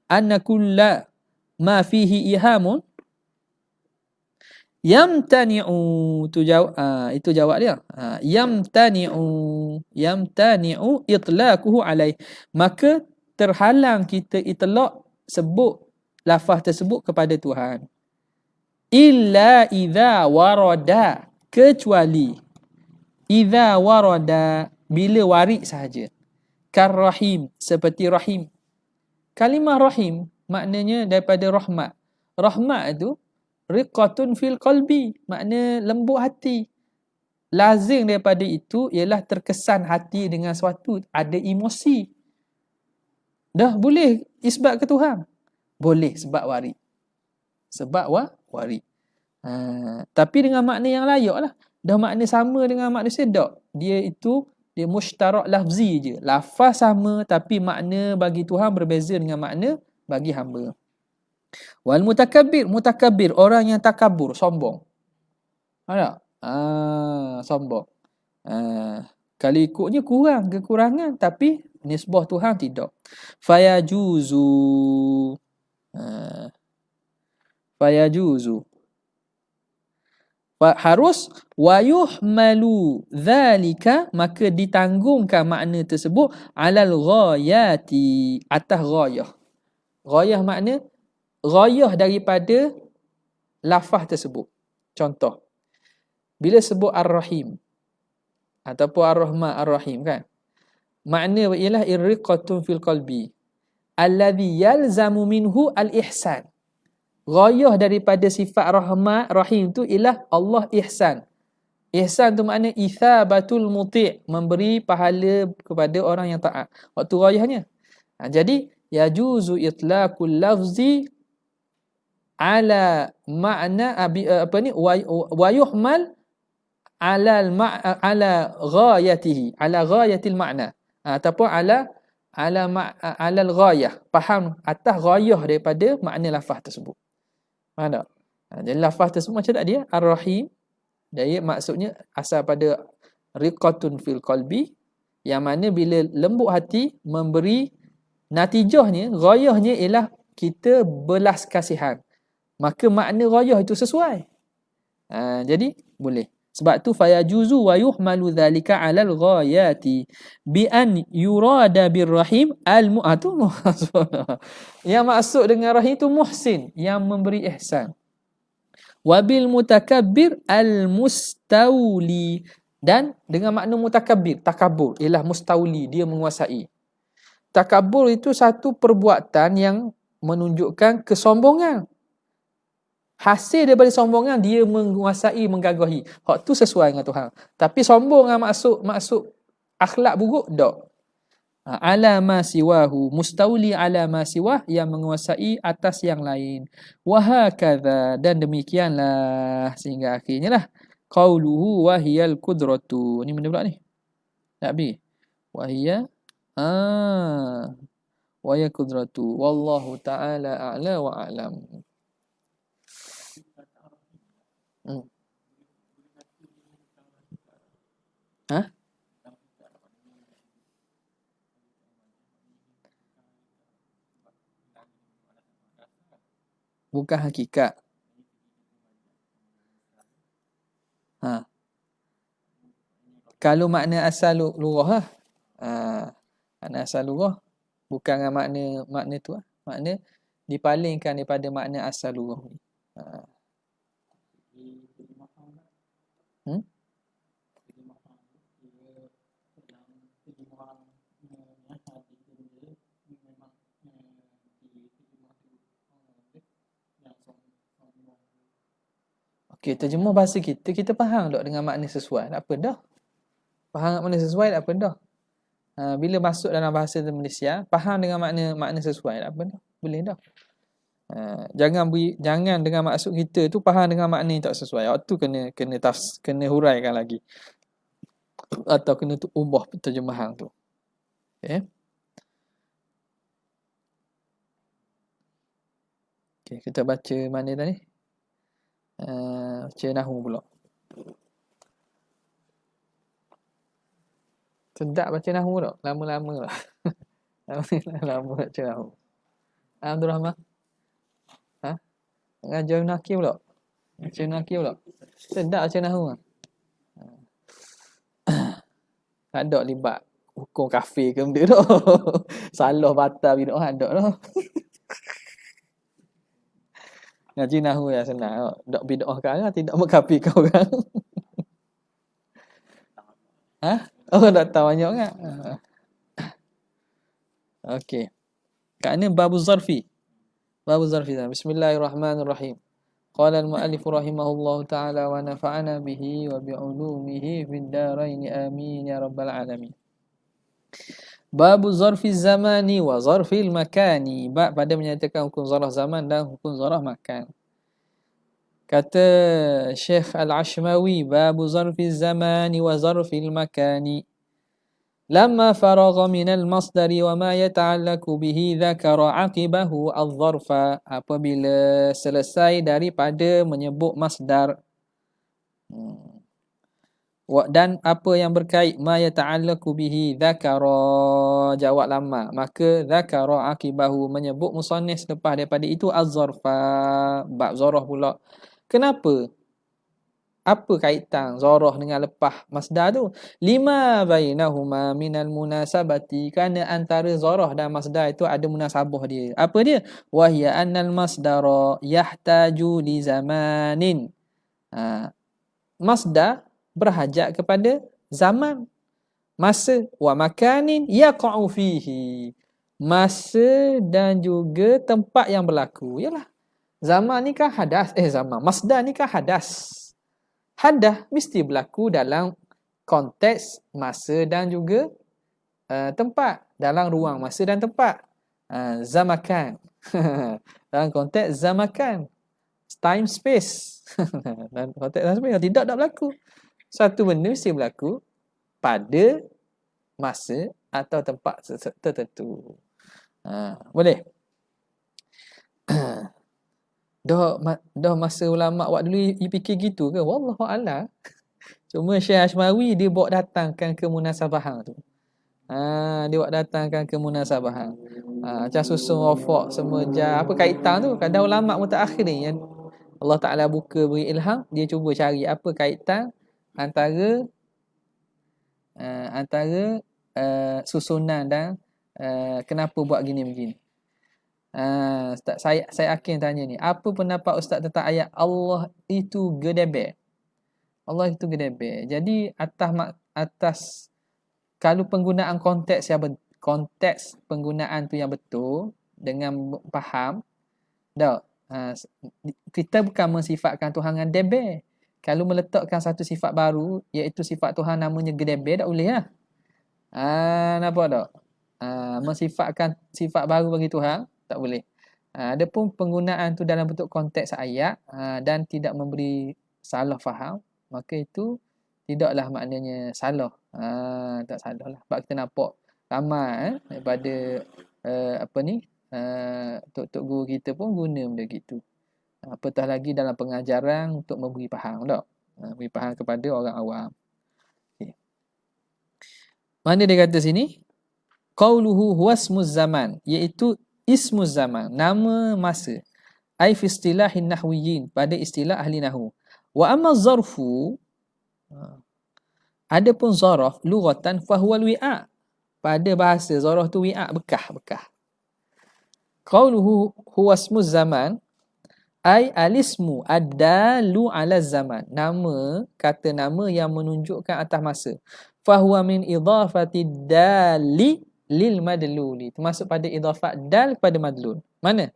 Anna kulla ma fihi ihamun yamtani'u, itu jawab dia. Yamtani'u itlaquhu alaih, maka terhalang kita itlaq sebut lafaz tersebut kepada Tuhan. Illa idza warada, kecuali idza warada, bila warid sahaja. Karrahim, seperti rahim. Kalimah rahim maknanya daripada rahmat. Rahmat itu riqatun fil qalbi, makna lembut hati. Lazim daripada itu ialah terkesan hati dengan sesuatu, ada emosi. Dah boleh isbat ke Tuhan? Boleh, sebab warid. Sebab warid. Tapi dengan makna yang layak lah. Dah makna sama dengan manusia, tak. Dia mushtarak lafzi je. Lafaz sama tapi makna bagi Tuhan berbeza dengan makna bagi hamba. Wal mutakabbir, orang yang takabur, sombong. Ada? Sombong. Kalau ikutnya kurang kekurangan, tapi nisbah Tuhan tidak. Fayajuzu. Harus wayuhmalu dzalika, maka ditanggungkan makna tersebut alal ghayati, atas ghayah. Ghayah makna ghayah daripada lafaz tersebut. Contoh, bila sebut ar-rahim ataupun ar-rahman ar-rahim kan, makna ialah irriqatun fil qalbi alladhi yalzamu minhu al-ihsan. Ghayah daripada sifat rahmat rahim tu ialah Allah ihsan. Ihsan tu makna ithabatul muti', memberi pahala kepada orang yang taat. Waktu ghayahnya. Jadi yajuzu itlaqul lafzi ala makna wa yuhmal ala ghayatihi, ala ghayatil makna, ataupun ala al-ghayah, faham atas ghayah daripada makna lafaz tersebut. Faham tak? Jadi lafaz tersebut macam tak dia ar-rahim, dia maksudnya asal pada riqatun fil qalbi, yang mana bila lembut hati memberi, natijahnya ghayahnya ialah kita belas kasihan, maka makna ghayah itu sesuai. Jadi boleh. Sebab tu fayajuzu wa yuhmalu dhalika 'alal ghayati bi an yurada birrahim al-mu'atu. Yang maksud dengan rahim itu muhsin, yang memberi ihsan. Wabil mutakabbir al-mustawli, dan dengan makna mutakabbir, takabur ialah mustawli, dia menguasai. Takabur itu satu perbuatan yang menunjukkan kesombongan. Hasil daripada sombongan dia menguasai, menggagahi. Hak tu sesuai dengan Tuhan. Tapi sombong dengan maksud akhlak buruk, tak. Ala ma siwahu, mustawli ala ma siwah, yang menguasai atas yang lain. Wa hakadha, dan demikianlah sehingga akhirnya lah. Qauluhu wa hiyal qudratu. Ni mana pula ni? Tak habis. Wa hiya wa hiya qudratu. Wallahu ta'ala a'la wa a'lam. Bukan hakikat. Kalau makna asal lughah lah. Makna asal lughah bukan dengan makna tu lah. Makna dipalingkan daripada makna asal lughah ni. Okey, terjemah bahasa kita faham tak dengan makna sesuai? Tak apa dah. Faham makna sesuai tak apa dah. Bila masuk dalam bahasa Malaysia, faham dengan makna sesuai tak apa dah. Boleh dah. Jangan dengan maksud kita tu faham dengan makna yang tak sesuai. Waktu tu kena huraikan lagi. Atau kena tu ubah terjemahan tu. Okey. Okey, kita baca mana tadi? Baca nahwu pula. Sedap baca nahwu tak? Lama-lama lah. Lama baca nahwu. Abdul Rahman? Ha? Ngajar Ibn Hakim pula? Baca Ibn Hakim pula? Sedap baca nahwu lah. Tak ada libat hukum kafir ke benda tu. Salah batal bid'ah ada tu. Ngaji nahwu yang senang. Tak bid'ah kan, tidak mengkafirkan orang. Ha? Oh, tak tahu banyak kan? Okey. Kat ni babu zarfi. Babu zarfi. Bismillahirrahmanirrahim. Qala al-mu'allif rahimahullahu ta'ala wa nafa'ana bihi wa bi'ulumihi fid darain amin ya rabbal alamin. Babu zarfi zamani wa zarfil makani. Bab pada menyatakan hukum zarah zaman dan hukum zarah makan. Kata Syekh Al-Ashmawi, babu zarfi zamani wa zarfil makani. Lamma faragha minal masdari wa ma yata'allaku bihi dzakara aqibahu adh-dharfa. Apabila selesai daripada menyebut masdar dan apa yang berkait ma yata'allaku bihi dzakara, jawab lama, maka dzakara aqibahu, menyebut musannif selepas daripada itu adh-dharfa, bab zarah pula. Kenapa? Apa kaitan zarah dengan lepas masdar tu? Lima bainahuma minal munasabati, kerana antara zarah dan masdar itu ada munasabah dia. Apa dia? Wahya annal masdara yahtaju li zamanin. Masdar berhajat kepada zaman, masa, wa makanin yaqa'u fihi, masa dan juga tempat yang berlaku. Yalah, zaman ni kan hadas, masdar ni kan hadas. Hadas mesti berlaku dalam konteks masa dan juga tempat, dalam ruang masa dan tempat. Zamakan. Dalam konteks zamakan, time space. Dalam konteks time space tidak berlaku. Satu benda mesti berlaku pada masa atau tempat tertentu. Boleh? Dah masa ulama waktu dulu fikir gitu ke? Wallahu a'lam. Cuma Syekh Ashmawi dia bawa datangkan kemunasabahan tu. Dia bawa datangkan kemunasabahan. Macam susun wafak semua apa kaitan tu? Kadang ulama mutaakhir ni yang Allah Taala buka beri ilham, dia cuba cari apa kaitan antara susunan dan kenapa buat gini begini. Ustaz, saya akan tanya ni, apa pendapat Ustaz tentang ayat Allah itu gedebe? Allah itu gedebe. Jadi atas kalau penggunaan konteks penggunaan tu yang betul dengan faham, kita bukan mensifatkan Tuhan dengan debe. Kalau meletakkan satu sifat baru, iaitu sifat Tuhan namanya gedebe, tak boleh lah. Nampak tak? Mensifatkan sifat baru bagi Tuhan tak boleh. Adapun penggunaan tu dalam bentuk konteks ayat dan tidak memberi salah faham, maka itu tidaklah maknanya salah. Tak salah lah. Sebab kita nampak ramai daripada tok-tok guru kita pun guna benda gitu. Apatah lagi dalam pengajaran untuk memberi faham tak? Beri faham kepada orang awam. Okay. Mana dia kata sini? Qauluhu huwasmuz zaman, iaitu ismuz zaman, nama masa. Ai fi istilahin nahwiyin, pada istilah ahli nahwu. Wa amma zarfu, adapun zaraf lughatan fa huwa al-wi'a, pada bahasa zaraf tu wi'a, bekah. Qauluhu huwasmuz zaman, ai alismu ad-dalu ala zaman, kata nama yang menunjukkan atas masa. Fa huwa min idafati dali lil madluli, termasuk pada idafat dal kepada madlul. Mana?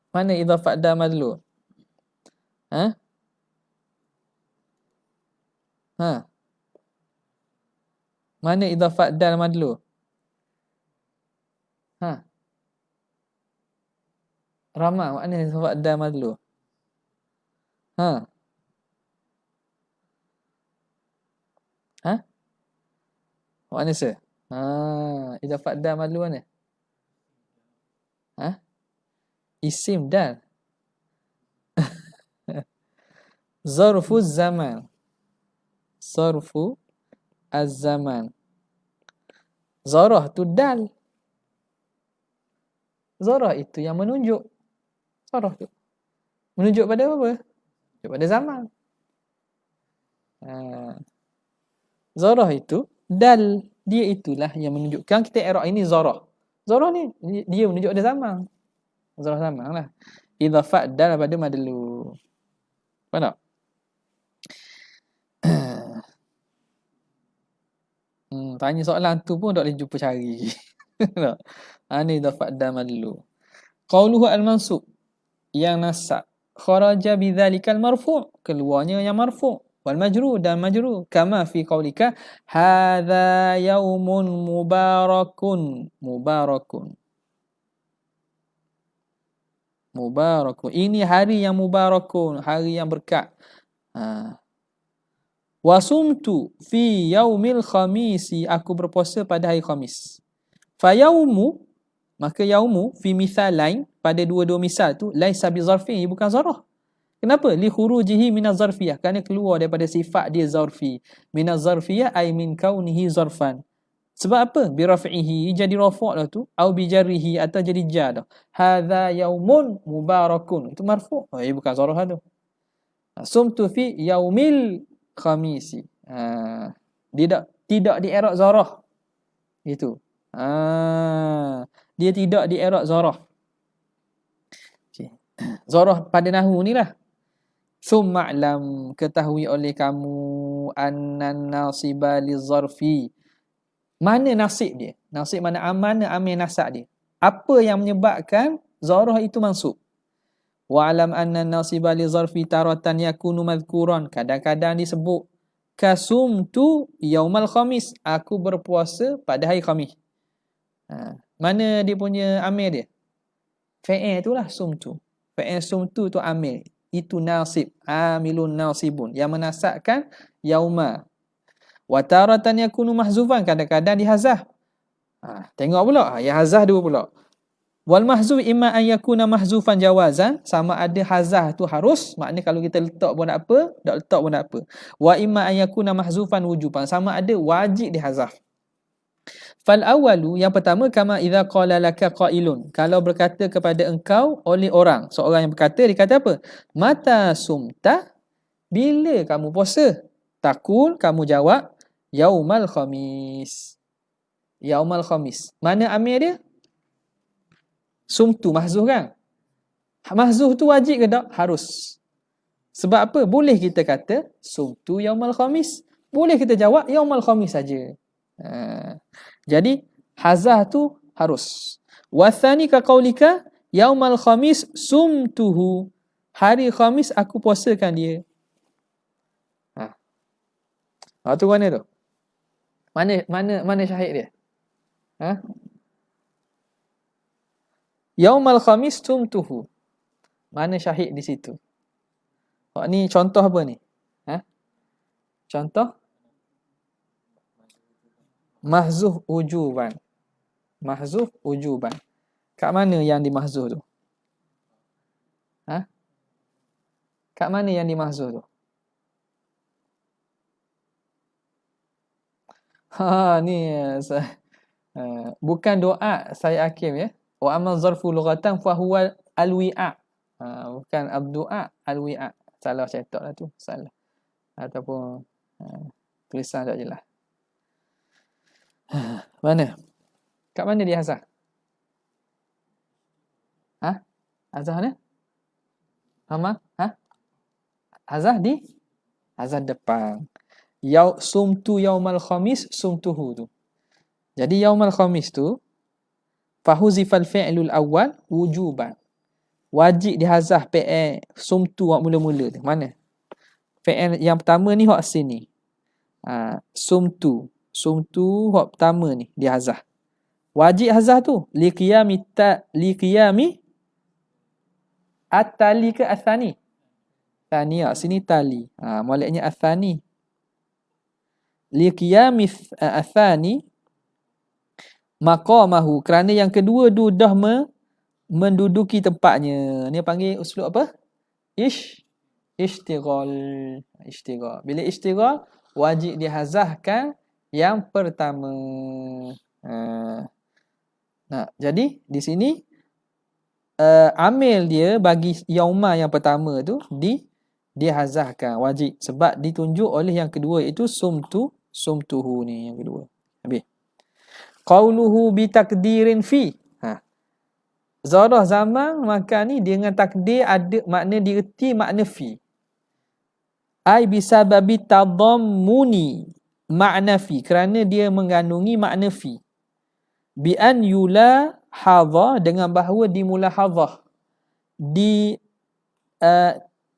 Mana idafat dal madlul? Mana idafat dal madlul? Ha. Rama makna fa'da madlu. Ha. Ha? Makna se? Ha, idza fa'da madlu mana? Ha? Isim dal. Zarfu zaman. Zarfu az-zaman. Zarah tu dal. Zarah itu yang menunjuk. Zarah tu menunjuk pada apa? Menunjuk pada zaman. Zarah itu dal. Dia itulah yang menunjukkan kita i'rab ini zarah. Zarah ni dia menunjuk pada zaman. Zarah zaman lah. Idza fa'dal pada madlu. Faham tak? Tanya soalan tu pun tak boleh jumpa cari. Ni idza fa'dal madlu. Qauluhu al-mansub yang nasab. Kharaja bidzalikal marfu', keluarnya yang marfu'. Wal majrur dan majrur kama fi qaulika hadza yaumun mubarakun. Ini hari yang mubarakun, hari yang berkat. Wasumtu fi yaumil khamisi, aku berpuasa pada hari Khamis. Fa yaumu, maka yaumu fi misalain, pada dua-dua misal tu laisa bi zarfi, bukan zarah. Kenapa? Li khurujihi minaz zarfiyah, kerana keluar daripada sifat dia zarfi. Minaz zarfiyah ay min kaunihi zarfan. Sebab apa? Bi raf'ihi, jadi rafa' lah tu, au bi jarrihi, atau jadi jar dah. Hadza yaumun mubarakun, itu marfu'. Bukan zarah tu. Sumtu fi yaumil khamisi. Tidak di i'rab zarah. Itu. Dia tidak di i'rab zarah. Zarah pada nahwu ni lah. Summa'lam, ketahui oleh kamu, annan nasiba lizarfi. Mana nasib dia? Nasib mana amil nasab dia? Apa yang menyebabkan zarah itu mansub? Wa'lam annan nasiba lizarfi taratan yakunu madhkuran, kadang-kadang disebut kasumtu yaumal khamis, aku berpuasa pada hari Khamis. Mana dia punya amil dia? Fa'il itulah sumtu. Fa'il sumtu tu amil. Itu nasib, amilun nasibun, yang menasabkan yauma. Wa taratan yakunu mahzufan, kadang-kadang dihazaf. Tengok pula, yang hazaf dua pula. Wal mahzuf imma an yakuna mahzufan jawazan, sama ada hazaf tu harus, maknanya kalau kita letak pun tak apa, tak letak pun tak apa. Wa imma an yakuna mahzufan wujuban, sama ada wajib dihazaf. Fal awalu, yang pertama, kama idza qala laka qailun, kalau berkata kepada engkau oleh orang, seorang yang berkata, dia kata apa? Mata sumta, bila kamu puasa? Takul, kamu jawab, yaumal khamis. Yaumal khamis. Mana amil dia? Sumtu, mahzuh kan? Mahzuh tu wajib ke tak? Harus. Sebab apa? Boleh kita kata sumtu yaumal khamis, boleh kita jawab yaumal khamis saja. Jadi hazah tu harus. Wathani ka qaulika yaumal khamis sumtuhu, hari Khamis aku puasakan dia. Tu mana tu? Mana syahid dia? Yaumal khamis sumtuhu. Mana syahid di situ? Ni contoh apa ni? Contoh mahzuh ujuban. Mahzuh ujuban. Kat mana yang dimahzuh tu? Kat mana yang dimahzuh tu? Ni bukan doa saya Hakim ya. Wa amal zarfu lughatan fa huwa al-wi'a. Bukan ad-du'a, al-wi'a. Salah cetak lah tu, salah. Ataupun tulisan tak jelas. Mana? Kat mana dia hazah? Hazah mana? Hazah di? Hazah depan. Sumtu yaumal khamis sumtuhu tu. Jadi yaumal khamis tu fahuzifal fi'lul awal wujuban. Wajib dihazah fi'il sumtu hak mula-mula tu. Mana? Fi'il yang pertama ni hak sini. Sumtu hak pertama ni dihazah. Wajib hazah tu liqiyami at-tali ke athani? Tani ya, sini tali. Moleknya athani. Liqiyami athani maqamahu, kerana yang kedua tu dah menduduki tempatnya. Ni panggil uslub apa? Ishtighal. Bila ishtighal wajib dihazahkan yang pertama. Nah, jadi di sini amil dia bagi yauma yang pertama tu dihazahkan wajib sebab ditunjuk oleh yang kedua iaitu sumtuhu ni yang kedua. Habis. Qauluhu bi takdirin fi. Zarah zaman maka ni dengan takdir ada makna dierti makna fi. Ai bisababi tadammuni makna fi, kerana dia mengandungi makna fi. Bi an yula hadha, dengan bahawa dimulahadhah,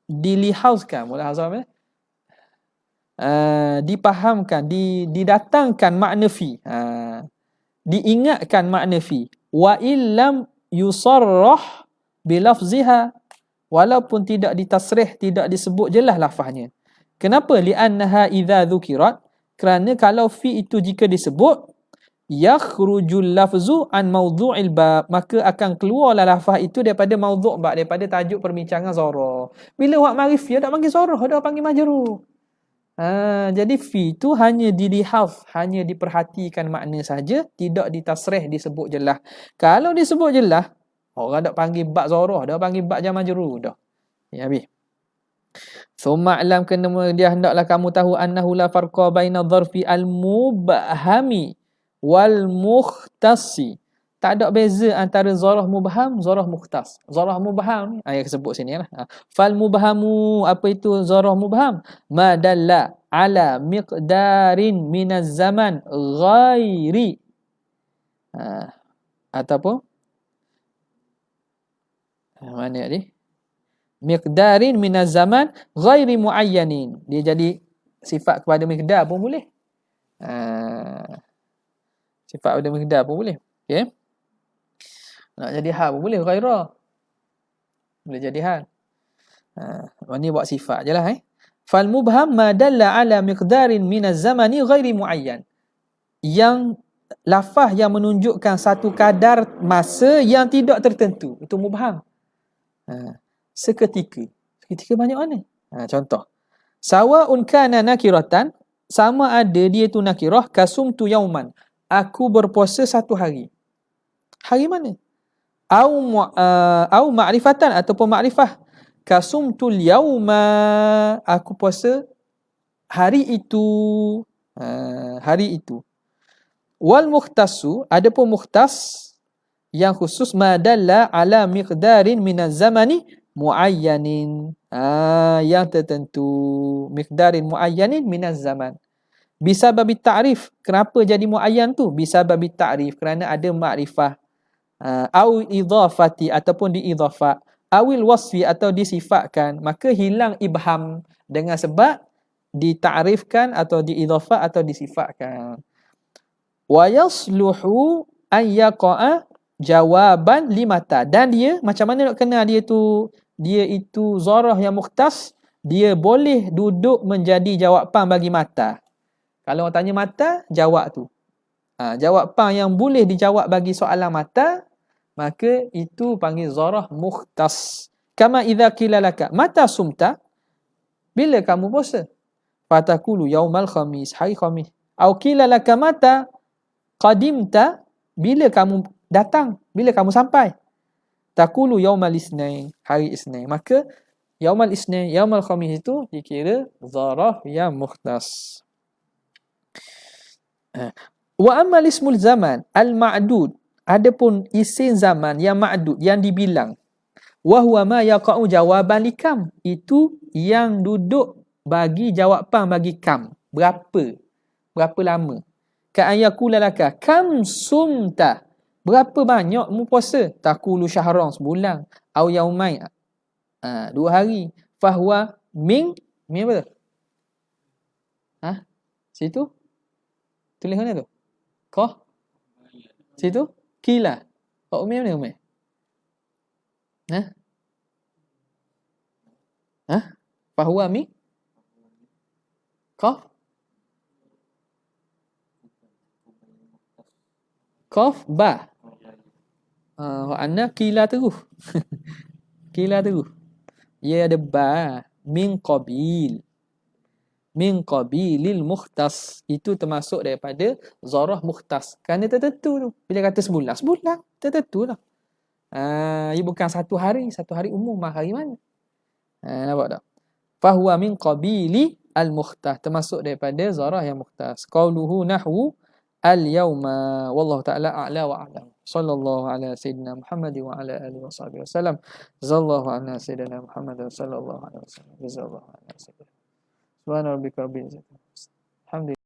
dilihazkan, mulahazah dipahamkan, didatangkan makna fi, diingatkan makna fi. Wa illam yusarrah bilafziha, walaupun tidak ditasrih, tidak disebut jelas lafaznya. Kenapa? Li'annaha idza dzukirat, kerana kalau fi itu jika disebut, yakhrujul lafzu an mawdhu'il bab, maka akan keluarlah lafaz itu daripada mawdhu' bab, daripada tajuk perbincangan zarah. Bila wak marifiyah dak panggil zarah, dak panggil majrur. Jadi fi itu hanya dilihaz, hanya diperhatikan makna saja, tidak ditasrih, disebut jelas. Kalau disebut jelas, orang dak panggil bab zarah, dak panggil bab jam majrur dah. Ya habis. Summa alam, kena dia hendaklah kamu tahu annahu la farqa baina dharfi al-mubhami wal mukhtasi. Tak ada beza antara zarah mubham, zarah mukhtas. Zarah mubham ni ayat sebut sini lah. Fal mubhamu, apa itu zarah mubham? Ma dalla ala miqdarin minaz zaman ghairi. Ataupun mana ni? Miqdarin minaz zaman ghairi muayyanin. Dia jadi sifat kepada miqdar pun boleh. Sifat pada miqdar pun boleh. Okey. Nak jadi hal pun boleh, ghairah. Boleh jadi hal. Ni buat sifat je lah. Fal mubham ma dalla ala miqdarin minaz zamani ghairi muayyan. Yang lafaz yang menunjukkan satu kadar masa yang tidak tertentu. Itu mubham. Seketika. Seketika banyak mana? Contoh. Sawa'un kana nakiratan, sama ada dia tu nakirah, kasumtu yauman. Aku berpuasa satu hari. Hari mana? Au ma'rifatan, ataupun ma'rifah. Kasumtul yauma, aku puasa hari itu. Hari itu. Wal mukhtasu, adapun mukhtas yang khusus, madalla ala miqdarin minaz zamani muayyanin. Yang tertentu, miqdarin muayyanin minaz zaman. Bisa babi ta'rif. Kenapa jadi muayyan tu? Bisa babi ta'rif, kerana ada makrifah. Au idhafati, ataupun diidhafat. Awil wasfi, atau disifatkan. Maka hilang ibham dengan sebab dita'rifkan atau diidhafat atau disifatkan. Wa yasluhu an yaqa'a jawaban limata. Dan dia macam mana nak kenal dia itu zarah yang mukhtas, dia boleh duduk menjadi jawapan bagi mata. Kalau orang tanya mata, jawab tu. Jawapan yang boleh dijawab bagi soalan mata, maka itu panggil zarah mukhtas. Kama idza qila laka mata sumta, bila kamu puasa? Fataqulu yaumal khamis, hari Khamis. Au qila laka mata qadimta, bila kamu datang, bila kamu sampai? Taqulu yaumal isnain, hari Isnin. Maka yaumal isnain, yaumal khamis itu dikira zarah yang mukhtas. Wa ammal ismul zaman al-ma'dud, adapun isim zaman yang ma'dud, yang dibilang, wa huwa ma yaqa'u jawaban likam, itu yang duduk bagi jawapan bagi kam, berapa lama. Ka ayakula laka kam sumta, berapa banyak mu puasa? Taqulu syahran, sebulan. Au yaumain, 2 hari. Fahuwa min apa tu? Situ tulis mana tu? Situ kila. Kak Umi mana Umi? Hah? Hah? Fahuwa mi qaf qaf ba. Wa anna kila terus. Kila terus. Ia ada ba min qabil. Min qabilil mukhtas. Itu termasuk daripada zarah mukhtas. Kerana tertentu tu. Bila kata sebulan, sebulan. Tertentu lah. Ia bukan satu hari umum. Hari mana? Nampak tak? Fahuwa min qabili al-mukhtas. Termasuk daripada zarah yang mukhtas. Qauluhu nahwu al-yawma. Wallahu ta'ala a'la wa a'lam. Sallallahu ala sayyidina Muhammad wa ala alihi wa sahbihi wa sallam. Zallahu ala sayyidina Muhammad wa sallallahu ala wa sallam. Jazallahu ala sayyidina. Subhana rabbika rabbil izzati. Alhamdulillah.